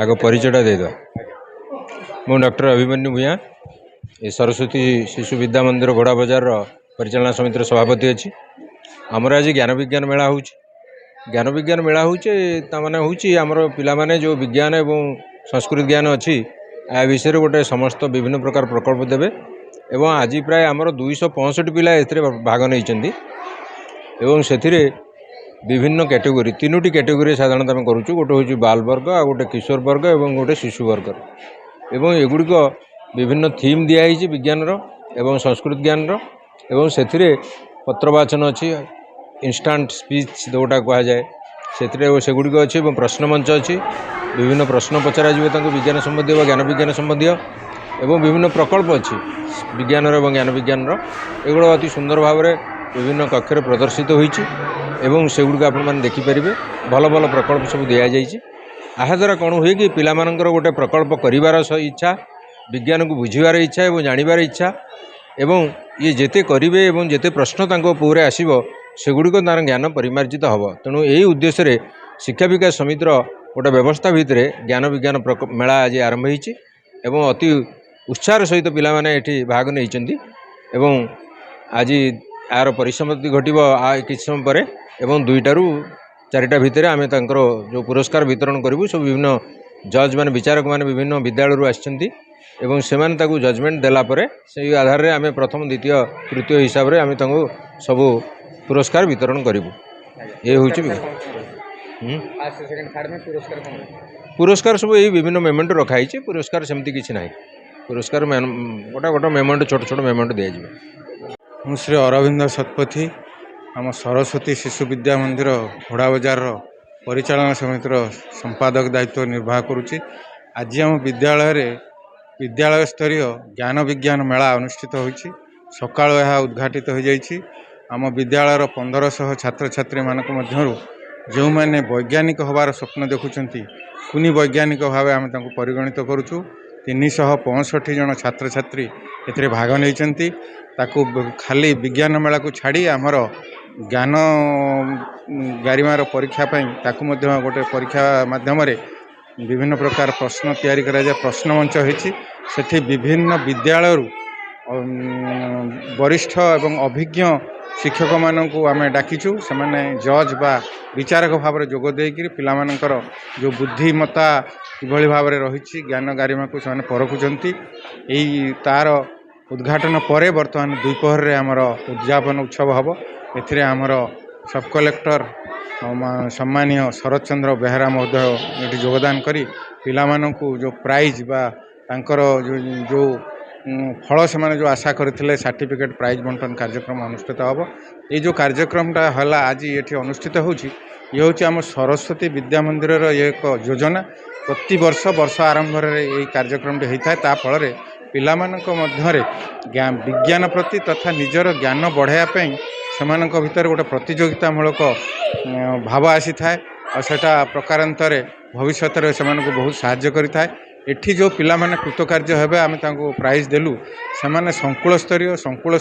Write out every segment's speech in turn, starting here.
ଆଗ ପରିଚୟଟା ଦେଇଦେବା। ମୁଁ ଡକ୍ଟର ଅଭିମନ୍ୟୁ ଭୂୟାଁ, ଏ ସରସ୍ୱତୀ ଶିଶୁ ବିଦ୍ୟା ମନ୍ଦିର ଘୋଡ଼ା ବଜାରର ପରିଚାଳନା ସମିତିର ସଭାପତି ଅଛି। ଆମର ଆଜି ଜ୍ଞାନ ବିଜ୍ଞାନ ମେଳା ହେଉଛି। ଜ୍ଞାନ ବିଜ୍ଞାନ ମେଳା ହେଉଛି ତାମାନେ ହେଉଛି ଆମର ପିଲାମାନେ ଯେଉଁ ବିଜ୍ଞାନ ଏବଂ ସଂସ୍କୃତି ଜ୍ଞାନ ଅଛି ଆ ବିଷୟରେ ଗୋଟେ ସମସ୍ତ ବିଭିନ୍ନ ପ୍ରକାର ପ୍ରକଳ୍ପ ଦେବେ ଏବଂ ଆଜି ପ୍ରାୟ ଆମର 265 ପିଲା ଏଥିରେ ଭାଗ ନେଇଛନ୍ତି ଏବଂ ସେଥିରେ বিভিন্ন କ୍ୟାଟେଗୋରୀ 3ଟି କ୍ୟାଟେଗୋରୀ ସାଧାରଣତଃ ଆମେ କରୁଛୁ। ଗୋଟେ ହେଉଛି ବାଲ ବର୍ଗ, ଆଉ ଗୋଟେ କିଶୋର ବର୍ଗ ଏବଂ ଗୋଟେ ଶିଶୁ ବର୍ଗ। ଏବଂ ଏଗୁଡ଼ିକ ବିଭିନ୍ନ ଥିମ୍ ଦିଆହେଇଛି ବିଜ୍ଞାନର ଏବଂ ସଂସ୍କୃତି ଜ୍ଞାନର ଏବଂ ସେଥିରେ ପତ୍ରବାଚନ ଅଛି, ଇନଷ୍ଟାଣ୍ଟ ସ୍ପିଚ୍ ଯେଉଁଟା କୁହାଯାଏ ସେଥିରେ ସେଗୁଡ଼ିକ ଅଛି ଏବଂ ପ୍ରଶ୍ନ ମଞ୍ଚ ଅଛି। ବିଭିନ୍ନ ପ୍ରଶ୍ନ ପଚରାଯିବ ତାଙ୍କୁ ବିଜ୍ଞାନ ସମ୍ବନ୍ଧୀୟ ବା ଜ୍ଞାନ ବିଜ୍ଞାନ ସମ୍ବନ୍ଧୀୟ ଏବଂ ବିଭିନ୍ନ ପ୍ରକଳ୍ପ ଅଛି ବିଜ୍ଞାନର ଏବଂ ଜ୍ଞାନ ବିଜ୍ଞାନର। ଏଗୁଡ଼ା ଅତି ସୁନ୍ଦର ଭାବରେ ବିଭିନ୍ନ କକ୍ଷରେ ପ୍ରଦର୍ଶିତ ହୋଇଛି ଏବଂ ସେଗୁଡ଼ିକ ଆପଣମାନେ ଦେଖିପାରିବେ। ଭଲ ଭଲ ପ୍ରକଳ୍ପ ସବୁ ଦିଆଯାଇଛି। ଏହାଦ୍ୱାରା କ'ଣ ହୁଏ କି ପିଲାମାନଙ୍କର ଗୋଟେ ପ୍ରକଳ୍ପ କରିବାର ଇଚ୍ଛା, ବିଜ୍ଞାନକୁ ବୁଝିବାର ଇଚ୍ଛା ଏବଂ ଜାଣିବାର ଇଚ୍ଛା ଏବଂ ଇଏ ଯେତେ କରିବେ ଏବଂ ଯେତେ ପ୍ରଶ୍ନ ତାଙ୍କ ଉପରେ ଆସିବ ସେଗୁଡ଼ିକ ତା'ର ଜ୍ଞାନ ପରିମାର୍ଜିତ ହେବ। ତେଣୁ ଏହି ଉଦ୍ଦେଶ୍ୟରେ ଶିକ୍ଷା ବିକାଶ ସମିତିର ଗୋଟେ ବ୍ୟବସ୍ଥା ଭିତରେ ଜ୍ଞାନ ବିଜ୍ଞାନ ମେଳା ଆଜି ଆରମ୍ଭ ହୋଇଛି ଏବଂ ଅତି ଉତ୍ସାହର ସହିତ ପିଲାମାନେ ଏଠି ଭାଗ ନେଇଛନ୍ତି ଏବଂ ଆଜି ଏହାର ପରିସମାପ୍ତି ଘଟିବ କିଛି ସମୟ ପରେ ଏବଂ 2ଟାରୁ 4ଟା ଭିତରେ ଆମେ ତାଙ୍କର ଯେଉଁ ପୁରସ୍କାର ବିତରଣ କରିବୁ। ସବୁ ବିଭିନ୍ନ ଜଜ୍ ମାନେ ବିଚାରକ ମାନେ ବିଭିନ୍ନ ବିଦ୍ୟାଳୟରୁ ଆସିଛନ୍ତି ଏବଂ ସେମାନେ ତାକୁ ଜଜମେଣ୍ଟ ଦେଲା ପରେ ସେଇ ଆଧାରରେ ଆମେ ପ୍ରଥମ ଦ୍ୱିତୀୟ ତୃତୀୟ ହିସାବରେ ଆମେ ତାଙ୍କୁ ସବୁ ପୁରସ୍କାର ବିତରଣ କରିବୁ। ଏ ହେଉଛି ପୁରସ୍କାର ସବୁ ଏଇ ବିଭିନ୍ନ ମେମେଣ୍ଟ ରଖାହେଇଛି। ପୁରସ୍କାର ସେମିତି କିଛି ନାହିଁ। ପୁରସ୍କାର ଗୋଟେ ମେମେଣ୍ଟ ଛୋଟ ଛୋଟ ମେମେଣ୍ଟ ଦିଆଯିବ। ମୁଁ ଶ୍ରୀ ଅରବିନ୍ଦ ଶତପଥୀ, ଆମ ସରସ୍ୱତୀ ଶିଶୁ ବିଦ୍ୟା ମନ୍ଦିର ଘୋଡ଼ା ବଜାରର ପରିଚାଳନା ସମିତିର ସମ୍ପାଦକ ଦାୟିତ୍ୱ ନିର୍ବାହ କରୁଛି। ଆଜି ଆମ ବିଦ୍ୟାଳୟରେ ବିଦ୍ୟାଳୟ ସ୍ତରୀୟ ଜ୍ଞାନ ବିଜ୍ଞାନ ମେଳା ଅନୁଷ୍ଠିତ ହୋଇଛି। ସକାଳୁ ଏହା ଉଦ୍ଘାଟିତ ହୋଇଯାଇଛି। ଆମ ବିଦ୍ୟାଳୟର 1500 ଛାତ୍ରଛାତ୍ରୀମାନଙ୍କ ମଧ୍ୟରୁ ଯେଉଁମାନେ ବୈଜ୍ଞାନିକ ହେବାର ସ୍ୱପ୍ନ ଦେଖୁଛନ୍ତି, କୁନି ବୈଜ୍ଞାନିକ ଭାବେ ଆମେ ତାଙ୍କୁ ପରିଗଣିତ କରୁଛୁ। 365 ଜଣ ଛାତ୍ରଛାତ୍ରୀ ଏଥିରେ ଭାଗ ନେଇଛନ୍ତି। ତାକୁ ଖାଲି ବିଜ୍ଞାନ ମେଳାକୁ ଛାଡ଼ି ଆମର ଜ୍ଞାନ ଗାରିମାର ପରୀକ୍ଷା ପାଇଁ ତାକୁ ମଧ୍ୟ ଗୋଟେ ପରୀକ୍ଷା ମାଧ୍ୟମରେ ବିଭିନ୍ନ ପ୍ରକାର ପ୍ରଶ୍ନ ତିଆରି କରାଯାଏ। ପ୍ରଶ୍ନ ମଞ୍ଚ ହୋଇଛି। ସେଠି ବିଭିନ୍ନ ବିଦ୍ୟାଳୟରୁ ବରିଷ୍ଠ ଏବଂ ଅଭିଜ୍ଞ ଶିକ୍ଷକମାନଙ୍କୁ ଆମେ ଡାକିଛୁ। ସେମାନେ ଜଜ୍ ବା ବିଚାରକ ଭାବରେ ଯୋଗ ଦେଇକରି ପିଲାମାନଙ୍କର ଯେଉଁ ବୁଦ୍ଧିମତ୍ତା କିଭଳି ଭାବରେ ରହିଛି, ଜ୍ଞାନ ଗାରିମାକୁ ସେମାନେ ପରଖୁଛନ୍ତି। ତା'ର ଉଦ୍ଘାଟନ ପରେ ବର୍ତ୍ତମାନ ଦ୍ୱିପହରରେ ଆମର ଉଦ୍ଯାପନ ଉତ୍ସବ ହେବ। ଏଥିରେ ଆମର ସବ୍ କଲେକ୍ଟର ସମ୍ମାନୀୟ ଶରତ ଚନ୍ଦ୍ର ବେହେରା ମହୋଦୟ ଏଠି ଯୋଗଦାନ କରି ପିଲାମାନଙ୍କୁ ଯେଉଁ ପ୍ରାଇଜ୍ ବା ତାଙ୍କର ଯେଉଁ ଫଳ ସେମାନେ ଯେଉଁ ଆଶା କରିଥିଲେ ସାର୍ଟିଫିକେଟ୍ ପ୍ରାଇଜ୍ ବଣ୍ଟନ କାର୍ଯ୍ୟକ୍ରମ ଅନୁଷ୍ଠିତ ହେବ। ଏଇ ଯେଉଁ କାର୍ଯ୍ୟକ୍ରମଟା ହେଲା ଆଜି ଏଠି ଅନୁଷ୍ଠିତ ହେଉଛି, ଇଏ ହେଉଛି ଆମ ସରସ୍ୱତୀ ବିଦ୍ୟା ମନ୍ଦିରର ଏକ ଯୋଜନା। ପ୍ରତିବର୍ଷ ବର୍ଷ ଆରମ୍ଭରେ ଏହି କାର୍ଯ୍ୟକ୍ରମଟି ହୋଇଥାଏ। ତା ଫଳରେ ପିଲାମାନଙ୍କ ମଧ୍ୟରେ ବିଜ୍ଞାନ ପ୍ରତି ତଥା ନିଜର ଜ୍ଞାନ ବଢ଼ାଇବା ପାଇଁ ସେମାନଙ୍କ ଭିତରେ ଗୋଟେ ପ୍ରତିଯୋଗିତାମୂଳକ ଭାବ ଆସିଥାଏ ଆଉ ସେଇଟା ପ୍ରକାରାନ୍ତରେ ଭବିଷ୍ୟତରେ ସେମାନଙ୍କୁ ବହୁତ ସାହାଯ୍ୟ କରିଥାଏ। ଏଠି ଯେଉଁ ପିଲାମାନେ କୃତକାର୍ଯ୍ୟ ହେବେ, ଆମେ ତାଙ୍କୁ ପ୍ରାଇଜ୍ ଦେଲୁ। ସେମାନେ ସଂକୁଳ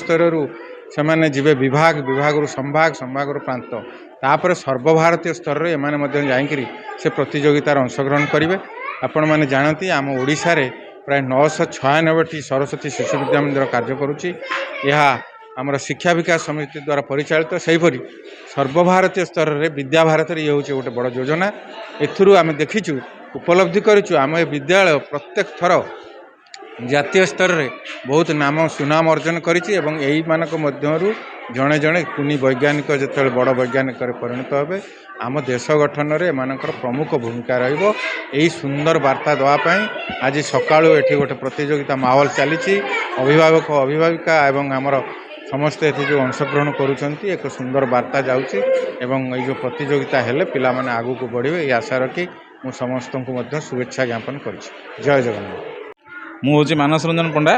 ସ୍ତରୀୟରୁ ସେମାନେ ଯିବେ ବିଭାଗରୁ ସମ୍ଭାଗରୁ ପ୍ରାନ୍ତ, ତାପରେ ସର୍ବଭାରତୀୟ ସ୍ତରରେ ଏମାନେ ମଧ୍ୟ ଯାଇକରି ସେ ପ୍ରତିଯୋଗିତାରେ ଅଂଶଗ୍ରହଣ କରିବେ। ଆପଣମାନେ ଜାଣନ୍ତି ଆମ ଓଡ଼ିଶାରେ ପ୍ରାୟ 996ଟି ସରସ୍ୱତୀ ଶିଶୁ ବିଦ୍ୟା ମନ୍ଦିର କାର୍ଯ୍ୟ କରୁଛି। ଏହା ଆମର ଶିକ୍ଷା ବିକାଶ ସମିତି ଦ୍ୱାରା ପରିଚାଳିତ। ସେହିପରି ସର୍ବଭାରତୀୟ ସ୍ତରରେ ବିଦ୍ୟାଭାରତୀରେ ଇଏ ହେଉଛି ଗୋଟେ ବଡ଼ ଯୋଜନା। ଏଥିରୁ ଆମେ ଦେଖିଛୁ, ଉପଲବ୍ଧି କରିଛୁ, ଆମ ଏ ବିଦ୍ୟାଳୟ ପ୍ରତ୍ୟେକ ଥର ଜାତୀୟ ସ୍ତରରେ ବହୁତ ସୁନାମ ଅର୍ଜନ କରିଛି ଏବଂ ଏଇମାନଙ୍କ ମଧ୍ୟରୁ ଜଣେ ଜଣେ କୁନି ବୈଜ୍ଞାନିକ ଯେତେବେଳେ ବଡ଼ ବୈଜ୍ଞାନିକରେ ପରିଣତ ହେବେ, ଆମ ଦେଶ ଗଠନରେ ଏମାନଙ୍କର ପ୍ରମୁଖ ଭୂମିକା ରହିବ। ଏହି ସୁନ୍ଦର ବାର୍ତ୍ତା ଦେବା ପାଇଁ ଆଜି ସକାଳୁ ଏଠି ଗୋଟେ ପ୍ରତିଯୋଗିତା ମାହୋଲ ଚାଲିଛି। ଅଭିଭାବକ ଅଭିଭାବିକା ଏବଂ ଆମର ସମସ୍ତେ ଏଠି ଯେଉଁ ଅଂଶଗ୍ରହଣ କରୁଛନ୍ତି, ଏକ ସୁନ୍ଦର ବାର୍ତ୍ତା ଯାଉଛି ଏବଂ ଏଇ ଯେଉଁ ପ୍ରତିଯୋଗିତା ହେଲେ ପିଲାମାନେ ଆଗକୁ ବଢ଼ିବେ, ଏହି ଆଶା ରଖି ମୁଁ ସମସ୍ତଙ୍କୁ ମଧ୍ୟ ଶୁଭେଚ୍ଛା ଜ୍ଞାପନ କରୁଛି। ଜୟ ଜଗନ୍ନାଥ। ମୁଁ ହେଉଛି ମାନସ ରଞ୍ଜନ ପଣ୍ଡା।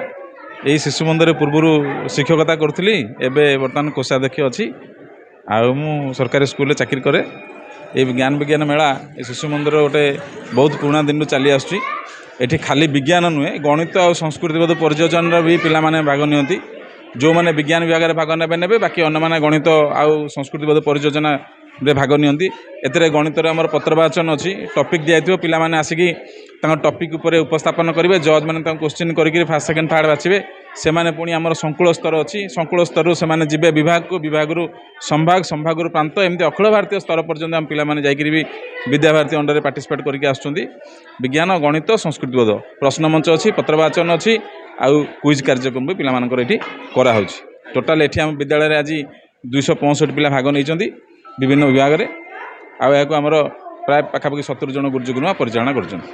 ଏହି ଶିଶୁ ମନ୍ଦିରରେ ପୂର୍ବରୁ ଶିକ୍ଷକତା କରୁଥିଲି। ଏବେ ବର୍ତ୍ତମାନ କୋଷାଧ୍ୟକ୍ଷ ଅଛି ଆଉ ମୁଁ ସରକାରୀ ସ୍କୁଲରେ ଚାକିରି କରେ। এই ଜ୍ଞାନ ବିଜ୍ଞାନ ମେଳା ଏ ଶିଶୁ ମନ୍ଦିର ଗୋଟେ ବହୁତ ପୁରୁଣା ଦିନରୁ ଚାଲି ଆସୁଛି। ଏଠି ଖାଲି ବିଜ୍ଞାନ ନୁହେଁ, ଗଣିତ ଆଉ ସଂସ୍କୃତିଗତ ପରିଯୋଜନାର ବି ପିଲାମାନେ ଭାଗ ନିଅନ୍ତି। ଯେଉଁମାନେ ବିଜ୍ଞାନ ବିଭାଗରେ ଭାଗ ନେବେ, ବାକି ଅନ୍ୟମାନେ ଗଣିତ ଆଉ ସଂସ୍କୃତିଗତ ପରିଯୋଜନା ଭାଗ ନିଅନ୍ତି। ଏଥିରେ ଗଣିତରେ ଆମର ପତ୍ରବାଚନ ଅଛି, ଟପିକ୍ ଦିଆଯାଇଥିବ, ପିଲାମାନେ ଆସିକି ତାଙ୍କ ଟପିକ୍ ଉପରେ ଉପସ୍ଥାପନ କରିବେ, ଜଜ୍ ମାନେ ତାଙ୍କୁ କୋଶ୍ଚିନ୍ କରିକି ଫାର୍ଷ୍ଟ ସେକେଣ୍ଡ ଥାର୍ଡ଼ ବାଛିବେ। ସେମାନେ ପୁଣି ଆମର ସଂକୁଳ ସ୍ତର ଅଛି, ସଂକୁଳ ସ୍ତରରୁ ସେମାନେ ଯିବେ ବିଭାଗକୁ, ବିଭାଗରୁ ସମ୍ଭାଗ, ସମ୍ଭାଗରୁ ପ୍ରାନ୍ତ, ଏମିତି ଅଖିଳ ଭାରତୀୟ ସ୍ତର ପର୍ଯ୍ୟନ୍ତ ଆମ ପିଲାମାନେ ଯାଇକରି ବି ବିଦ୍ୟାଭାରତୀ ଅଣ୍ଡରରେ ପାର୍ଟିସିପେଟ୍ କରିକି ଆସୁଛନ୍ତି। ବିଜ୍ଞାନ, ଗଣିତ, ସଂସ୍କୃତିବୋଧ ପ୍ରଶ୍ନ ମଞ୍ଚ ଅଛି, ପତ୍ରବାଚନ ଅଛି, ଆଉ କୁଇଜ୍ କାର୍ଯ୍ୟକ୍ରମ ବି ପିଲାମାନଙ୍କର ଏଠି କରାହେଉଛି। ଟୋଟାଲ୍ ଏଠି ଆମ ବିଦ୍ୟାଳୟରେ ଆଜି 265 ପିଲା ଭାଗ ନେଇଛନ୍ତି ବିଭିନ୍ନ ବିଭାଗରେ, ଆଉ ଏହାକୁ ଆମର ପ୍ରାୟ ପାଖାପାଖି 70 ଜଣ ଗୁରୁଜୀ ଗୁରୁମା ପରିଚାଳନା କରୁଛନ୍ତି।